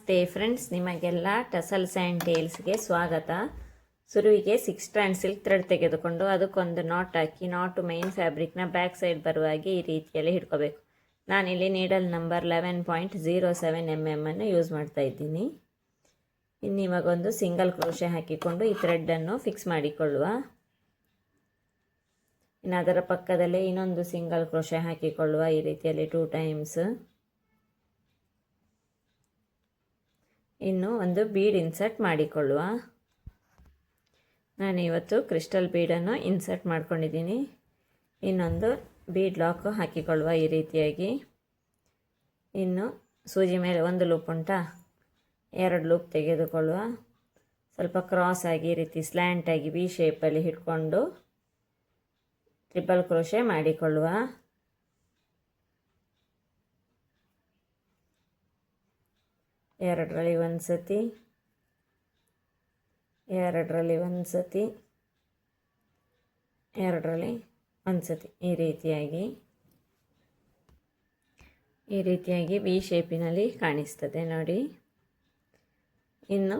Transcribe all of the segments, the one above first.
ನಮಸ್ತೆ ಫ್ರೆಂಡ್ಸ್, ನಿಮಗೆಲ್ಲ tassels and ಟೇಲ್ಸ್ಗೆ ಸ್ವಾಗತ. ಸುರುವಿಗೆ 6 ಸ್ಟ್ರಾಂಡ್ ಸಿಲ್ಕ್ ಥ್ರೆಡ್ ತೆಗೆದುಕೊಂಡು ಅದಕ್ಕೊಂದು ನಾಟ್ ಹಾಕಿ ನಾಟು ಮೇನ್ ಫ್ಯಾಬ್ರಿಕ್ನ ಬ್ಯಾಕ್ ಸೈಡ್ ಬರುವಾಗೆ ಈ ರೀತಿಯಲ್ಲಿ ಹಿಡ್ಕೋಬೇಕು. ನಾನಿಲ್ಲಿ ನೀಡಲ್ ನಂಬರ್ 11.07 mm ಅನ್ನು ಯೂಸ್ ಮಾಡ್ತಾ ಇದ್ದೀನಿ. ಇನ್ನು ಇವಾಗ ಒಂದು ಸಿಂಗಲ್ ಕ್ರೋಶೆ ಹಾಕಿಕೊಂಡು ಈ ಥ್ರೆಡ್ಡನ್ನು ಫಿಕ್ಸ್ ಮಾಡಿಕೊಳ್ಳುವ. ಇನ್ನು ಅದರ ಪಕ್ಕದಲ್ಲೇ ಇನ್ನೊಂದು ಸಿಂಗಲ್ ಕ್ರೋಶೆ ಹಾಕಿಕೊಳ್ಳುವ ಈ ರೀತಿಯಲ್ಲಿ 2 ಟೈಮ್ಸ್. ಇನ್ನು ಒಂದು ಬೀಡ್ ಇನ್ಸರ್ಟ್ ಮಾಡಿಕೊಳ್ಳುವ. ನಾನಿವತ್ತು ಕ್ರಿಸ್ಟಲ್ ಬೀಡನ್ನು ಇನ್ಸರ್ಟ್ ಮಾಡ್ಕೊಂಡಿದ್ದೀನಿ. ಇನ್ನೊಂದು ಬೀಡ್ ಲಾಕ್ ಹಾಕಿಕೊಳ್ಳುವ ಈ ರೀತಿಯಾಗಿ. ಇನ್ನು ಸೂಜಿ ಮೇಲೆ ಒಂದು ಲೂಪ್ ಉಂಟಾ, 2 ಲೂಪ್ ತೆಗೆದುಕೊಳ್ಳುವ. ಸ್ವಲ್ಪ ಕ್ರಾಸ್ ಆಗಿ ಈ ರೀತಿ ಸ್ಲ್ಯಾಂಟ್ ಆಗಿ ವಿ ಶೇಪಲ್ಲಿ ಹಿಡ್ಕೊಂಡು ಟ್ರಿಪಲ್ ಕ್ರೋಶೆ ಮಾಡಿಕೊಳ್ಳುವ. ಎರಡರಲ್ಲಿ ಒಂದು ಸತಿ, ಎರಡರಲ್ಲಿ ಒಂದು ಸತಿ, ಎರಡರಲ್ಲಿ ಒಂದು ಸತಿ ಈ ರೀತಿಯಾಗಿ ವಿ ಶೇಪಿನಲ್ಲಿ ಕಾಣಿಸ್ತದೆ ನೋಡಿ. ಇನ್ನು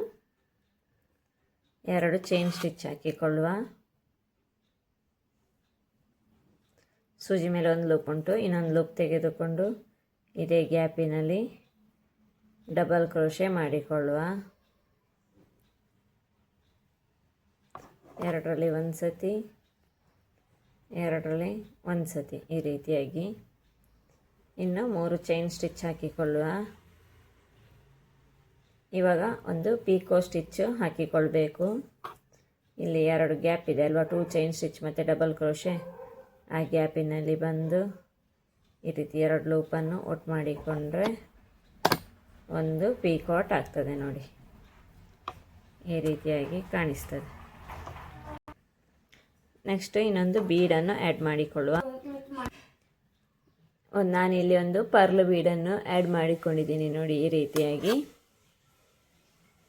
2 ಚೈನ್ ಸ್ಟಿಚ್ ಹಾಕಿಕೊಳ್ಳುವ. ಸೂಜಿ ಮೇಲೆ ಒಂದು ಲೂಪ್ ಉಂಟು, ಇನ್ನೊಂದು ಲೂಪ್ ತೆಗೆದುಕೊಂಡು ಇದೇ ಗ್ಯಾಪಿನಲ್ಲಿ ಡಬಲ್ ಕ್ರೋಶೆ ಮಾಡಿಕೊಳ್ಳುವ. ಎರಡರಲ್ಲಿ ಒಂದು ಸತಿ, ಎರಡರಲ್ಲಿ ಒಂದು ಸತಿ ಈ ರೀತಿಯಾಗಿ. ಇನ್ನು 3 ಚೈನ್ ಸ್ಟಿಚ್ ಹಾಕಿಕೊಳ್ಳುವ. ಇವಾಗ ಒಂದು ಪೀಕೋ ಸ್ಟಿಚ್ ಹಾಕಿಕೊಳ್ಬೇಕು. ಇಲ್ಲಿ 2 ಗ್ಯಾಪ್ ಇದೆ ಅಲ್ವಾ, 2 ಚೈನ್ ಸ್ಟಿಚ್ ಮತ್ತು ಡಬಲ್ ಕ್ರೋಶೆ. ಆ ಗ್ಯಾಪಿನಲ್ಲಿ ಬಂದು ಈ ರೀತಿ 2 ಲೂಪನ್ನು ಒಟ್ಟು ಮಾಡಿಕೊಂಡ್ರೆ ಒಂದು ಪೀಕಾಟ್ ಆಗ್ತದೆ ನೋಡಿ, ಈ ರೀತಿಯಾಗಿ ಕಾಣಿಸ್ತದೆ. ನೆಕ್ಸ್ಟ್ ಇನ್ನೊಂದು ಬೀಡನ್ನು ಆ್ಯಡ್ ಮಾಡಿಕೊಳ್ಳುವ. ನಾನಿಲ್ಲಿ ಒಂದು ಪರ್ಲ್ ಬೀಡನ್ನು ಆ್ಯಡ್ ಮಾಡಿಕೊಂಡಿದ್ದೀನಿ ನೋಡಿ, ಈ ರೀತಿಯಾಗಿ.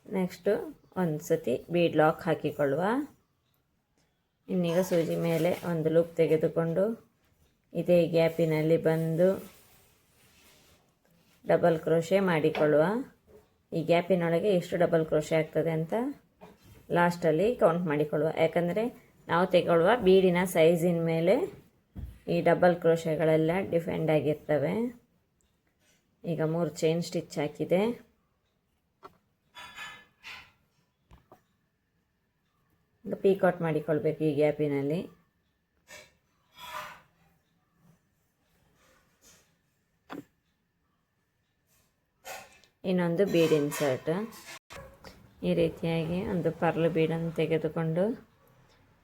ನೆಕ್ಸ್ಟು ಒಂದು ಸತಿ ಬೀಡ್ ಲಾಕ್ ಹಾಕಿಕೊಳ್ಳುವ. ಇನ್ನೀಗ ಸೂಜಿ ಮೇಲೆ ಒಂದು ಲೂಪ್ ತೆಗೆದುಕೊಂಡು ಇದೇ ಗ್ಯಾಪಿನಲ್ಲಿ ಬಂದು ಡಬಲ್ ಕ್ರೋಶೆ ಮಾಡಿಕೊಳ್ಳುವ. ಈ ಗ್ಯಾಪಿನೊಳಗೆ ಎಷ್ಟು ಡಬಲ್ ಕ್ರೋಶೆ ಆಗ್ತದೆ ಅಂತ ಲಾಸ್ಟಲ್ಲಿ ಕೌಂಟ್ ಮಾಡಿಕೊಳ್ಳುವ. ಯಾಕಂದರೆ ನಾವು ತೆಗೊಳ್ಳುವ ಬೀಡಿನ ಸೈಜಿನ ಮೇಲೆ ಈ ಡಬಲ್ ಕ್ರೋಶೆಗಳೆಲ್ಲ ಡಿಪೆಂಡ್ ಆಗಿರ್ತವೆ. ಈಗ 3 ಚೈನ್ ಸ್ಟಿಚ್ ಹಾಕಿದೆ. ಪೀಕಾಟ್ ಮಾಡಿಕೊಳ್ಬೇಕು ಈ ಗ್ಯಾಪಿನಲ್ಲಿ. ಇನ್ನೊಂದು ಬೀಡ್ ಇನ್ಸರ್ಟ್. ಈ ರೀತಿಯಾಗಿ ಒಂದು ಪರ್ಲ್ ಬೀಡನ್ನು ತೆಗೆದುಕೊಂಡು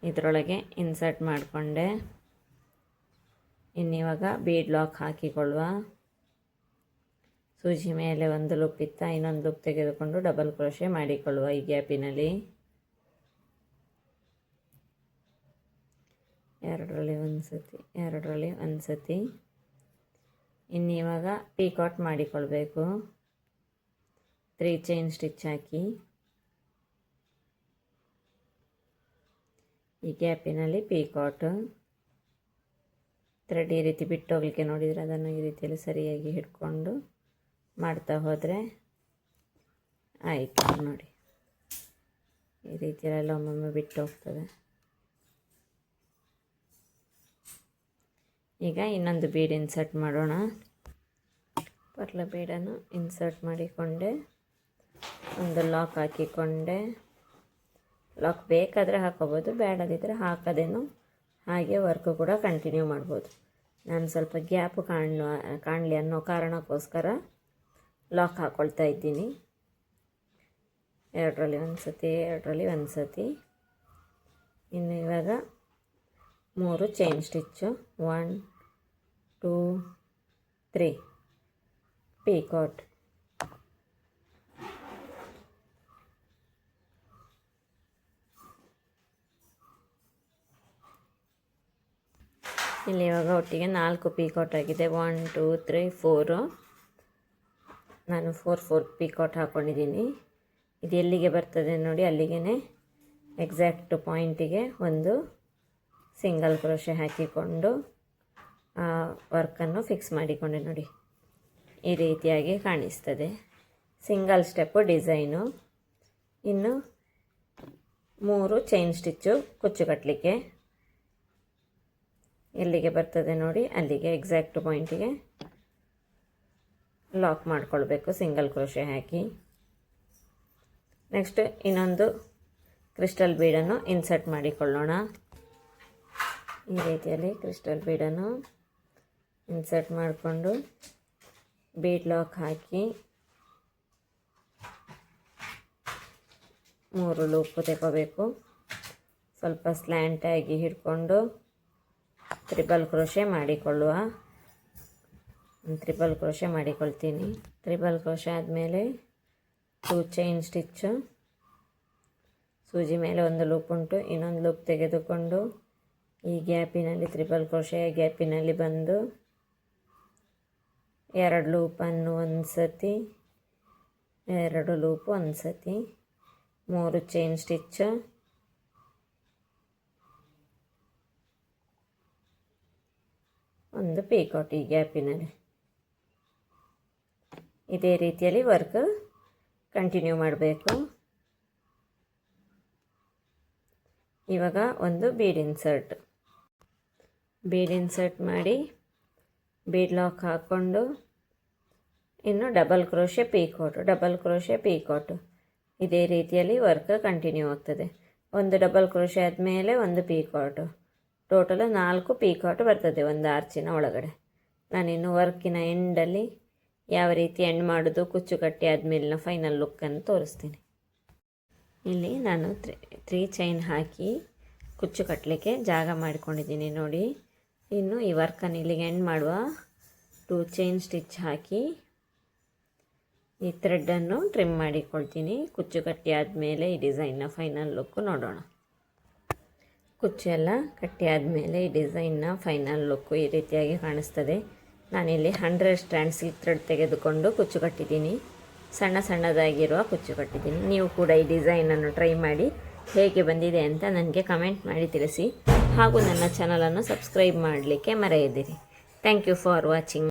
ಇದರೊಳಗೆ ಇನ್ಸರ್ಟ್ ಮಾಡಿಕೊಂಡೆ. ಇನ್ನಿವಾಗ ಬೀಡ್ ಲಾಕ್ ಹಾಕಿಕೊಳ್ಳುವ. ಸೂಜಿ ಮೇಲೆ ಒಂದು ಲೂಪ್ ಇತ್ತ, ಇನ್ನೊಂದು ಲೂಪ್ ತೆಗೆದುಕೊಂಡು ಡಬಲ್ ಕ್ರೋಶೆ ಮಾಡಿಕೊಳ್ಳುವ ಈ ಗ್ಯಾಪಿನಲ್ಲಿ. ಎರಡರಲ್ಲಿ ಒಂದು ಸತಿ, ಎರಡರಲ್ಲಿ ಒಂದು ಸತಿ. ಇನ್ನಿವಾಗ ಪೀಕಾಟ್ ಮಾಡಿಕೊಳ್ಬೇಕು. 3 ಚೈನ್ ಸ್ಟಿಚ್ ಹಾಕಿ ಈ ಗ್ಯಾಪಿನಲ್ಲಿ ಪೀಕಾಟ್. ಥ್ರೆಡ್ ಈ ರೀತಿ ಬಿಟ್ಟು ಹೋಗಲಿಕ್ಕೆ ನೋಡಿದರೆ ಅದನ್ನು ಈ ರೀತಿಯಲ್ಲಿ ಸರಿಯಾಗಿ ಹಿಡ್ಕೊಂಡು ಮಾಡ್ತಾ ಹೋದರೆ ಆಯಿತು ನೋಡಿ. ಈ ರೀತಿಯಲ್ಲೆಲ್ಲ ಒಮ್ಮೊಮ್ಮೆ ಬಿಟ್ಟು ಹೋಗ್ತದೆ. ಈಗ ಇನ್ನೊಂದು ಬೀಡ್ ಇನ್ಸರ್ಟ್ ಮಾಡೋಣ. ಪರ್ಲ ಬೀಡನ್ನು ಇನ್ಸರ್ಟ್ ಮಾಡಿಕೊಂಡೆ, ಒಂದು ಲಾಕ್ ಹಾಕಿಕೊಂಡೆ. ಲಾಕ್ ಬೇಕಾದರೆ ಹಾಕೋಬೋದು, ಬೇಡದಿದ್ದರೆ ಹಾಕೋದೇನು, ಹಾಗೆ ವರ್ಕು ಕೂಡ ಕಂಟಿನ್ಯೂ ಮಾಡ್ಬೋದು. ನಾನು ಸ್ವಲ್ಪ ಗ್ಯಾಪು ಕಾಣಲಿ ಅನ್ನೋ ಕಾರಣಕ್ಕೋಸ್ಕರ ಲಾಕ್ ಹಾಕ್ಕೊಳ್ತಾ ಇದ್ದೀನಿ. ಎರಡರಲ್ಲಿ ಒಂದು ಸತಿ, ಎರಡರಲ್ಲಿ ಒಂದು ಸತಿ. ಇನ್ನು ಇವಾಗ 3 ಚೈನ್ ಸ್ಟಿಚ್ಚು, 1 2 3 ಪೀಕಾಟ್. ಇಲ್ಲಿ ಇವಾಗ ಒಟ್ಟಿಗೆ 4 ಪೀಕಾಟ್ ಆಗಿದೆ. 1 2 3 4. ನಾನು 4 ಪೀಕಾಟ್ ಹಾಕ್ಕೊಂಡಿದ್ದೀನಿ. ಇದು ಎಲ್ಲಿಗೆ ಬರ್ತದೆ ನೋಡಿ, ಅಲ್ಲಿಗೆ ಎಕ್ಸಾಕ್ಟ್ ಪಾಯಿಂಟಿಗೆ ಒಂದು ಸಿಂಗಲ್ ಕ್ರೋಶೆ ಹಾಕಿಕೊಂಡು ವರ್ಕನ್ನು ಫಿಕ್ಸ್ ಮಾಡಿಕೊಂಡೆ ನೋಡಿ. ಈ ರೀತಿಯಾಗಿ ಕಾಣಿಸ್ತದೆ. Single step design. ಇನ್ನು 3 ಚೈನ್ ಸ್ಟಿಚ್ಚು ಕುಚ್ಚು ಕಟ್ಟಲಿಕ್ಕೆ. ಎಲ್ಲಿಗೆ ಬರ್ತದೆ ನೋಡಿ ಅಲ್ಲಿಗೆ ಎಕ್ಸಾಕ್ಟ್ ಪಾಯಿಂಟಿಗೆ ಲಾಕ್ ಮಾಡಿಕೊಳ್ಬೇಕು ಸಿಂಗಲ್ ಕ್ರೋಶೆ ಹಾಕಿ. ನೆಕ್ಸ್ಟ್ ಇನ್ನೊಂದು ಕ್ರಿಸ್ಟಲ್ ಬೀಡನ್ನು ಇನ್ಸರ್ಟ್ ಮಾಡಿಕೊಳ್ಳೋಣ. ಈ ರೀತಿಯಲ್ಲಿ ಕ್ರಿಸ್ಟಲ್ ಬೀಡನ್ನು ಇನ್ಸರ್ಟ್ ಮಾಡಿಕೊಂಡು ಬೀಡ್ ಲಾಕ್ ಹಾಕಿ 3 ಲೂಪು ತಗೋಬೇಕು. ಸ್ವಲ್ಪ ಸ್ಲ್ಯಾಂಟಾಗಿ ಹಿಡ್ಕೊಂಡು ತ್ರಿಬಲ್ ಕ್ರೋಶೆ ಮಾಡಿಕೊಳ್ಳುವ. ತ್ರಿಬಲ್ ಕ್ರೋಶೆ ಮಾಡಿಕೊಳ್ತೀನಿ. ತ್ರಿಬಲ್ ಕ್ರೋಶೆ ಆದಮೇಲೆ 2 ಚೈನ್ ಸ್ಟಿಚ್ಚು, ಸೂಜಿ ಮೇಲೆ 1 ಲೂಪ್ ಉಂಟು, ಇನ್ನೊಂದು ಲೂಪ್ ತೆಗೆದುಕೊಂಡು ಈ ಗ್ಯಾಪಿನಲ್ಲಿ ತ್ರಿಬಲ್ ಕ್ರೋಶೆಯ ಗ್ಯಾಪಿನಲ್ಲಿ ಬಂದು 2 ಲೂಪನ್ನು ಒಂದು ಸತಿ, 2 ಲೂಪು ಒಂದು ಸತಿ, 3 ಚೈನ್ ಸ್ಟಿಚ್ಚು, ಒಂದು ಪೀಕಾಟ್ ಈ ಗ್ಯಾಪಿನಲ್ಲಿ. ಇದೇ ರೀತಿಯಲ್ಲಿ ವರ್ಕ್ ಕಂಟಿನ್ಯೂ ಮಾಡಬೇಕು. ಇವಾಗ ಒಂದು ಬೀಡ್ ಇನ್ಸರ್ಟ್ ಮಾಡಿ ಬೀಡ್ ಲಾಕ್ ಹಾಕ್ಕೊಂಡು ಇನ್ನು ಡಬಲ್ ಕ್ರೋಶೆ ಪೀಕಾಟು ಇದೇ ರೀತಿಯಲ್ಲಿ ವರ್ಕ್ ಕಂಟಿನ್ಯೂ ಆಗ್ತದೆ. ಒಂದು ಡಬಲ್ ಕ್ರೋಶೆ ಆದಮೇಲೆ ಒಂದು ಪೀಕಾಟು, ಟೋಟಲ್ 4 ಪೀಕಾಟು ಬರ್ತದೆ ಒಂದು ಆರ್ಚಿನ ಒಳಗಡೆ. ನಾನಿನ್ನು ವರ್ಕಿನ ಎಂಡಲ್ಲಿ ಯಾವ ರೀತಿ ಎಂಡ್ ಮಾಡೋದು ಕುಚ್ಚು ಕಟ್ಟಿ ಆದಮೇಲಿನ ಫೈನಲ್ ಲುಕ್ಕನ್ನು ತೋರಿಸ್ತೀನಿ. ಇಲ್ಲಿ ನಾನು 3 ಚೈನ್ ಹಾಕಿ ಕುಚ್ಚು ಕಟ್ಟಲಿಕ್ಕೆ ಜಾಗ ಮಾಡಿಕೊಂಡಿದ್ದೀನಿ ನೋಡಿ. ಇನ್ನು ಈ ವರ್ಕನ್ನು ಇಲ್ಲಿಗೆ ಎಂಡ್ ಮಾಡುವ 2 ಚೈನ್ ಸ್ಟಿಚ್ ಹಾಕಿ ಈ ಥ್ರೆಡ್ಡನ್ನು ಟ್ರಿಮ್ ಮಾಡಿಕೊಳ್ತೀನಿ. ಕುಚ್ಚು ಕಟ್ಟಿ ಆದಮೇಲೆ ಈ ಡಿಸೈನ್ನ ಫೈನಲ್ ಲುಕ್ಕು ನೋಡೋಣ. ಕುಚ್ಚು ಎಲ್ಲ ಕಟ್ಟಿ ಆದಮೇಲೆ ಈ ಡಿಸೈನ್ನ ಫೈನಲ್ ಲುಕ್ಕು ಈ ರೀತಿಯಾಗಿ ಕಾಣಿಸ್ತದೆ. ನಾನಿಲ್ಲಿ 100 ಸ್ಟ್ಯಾಂಡ್ ಸಿಲ್ಕ್ ಥ್ರೆಡ್ ತೆಗೆದುಕೊಂಡು ಕುಚ್ಚು ಕಟ್ಟಿದ್ದೀನಿ. ಸಣ್ಣದಾಗಿರುವ ಕುಚ್ಚು ಕಟ್ಟಿದ್ದೀನಿ. ನೀವು ಕೂಡ ಈ ಡಿಸೈನನ್ನು ಟ್ರೈ ಮಾಡಿ ಹೇಗೆ ಬಂದಿದೆ ಅಂತ ನನಗೆ ಕಮೆಂಟ್ ಮಾಡಿ ತಿಳಿಸಿ. ಹಾಗೂ ನನ್ನ ಚಾನಲನ್ನು ಸಬ್ಸ್ಕ್ರೈಬ್ ಮಾಡಲಿಕ್ಕೆ ಮರೆಯದಿರಿ. Thank you for watching.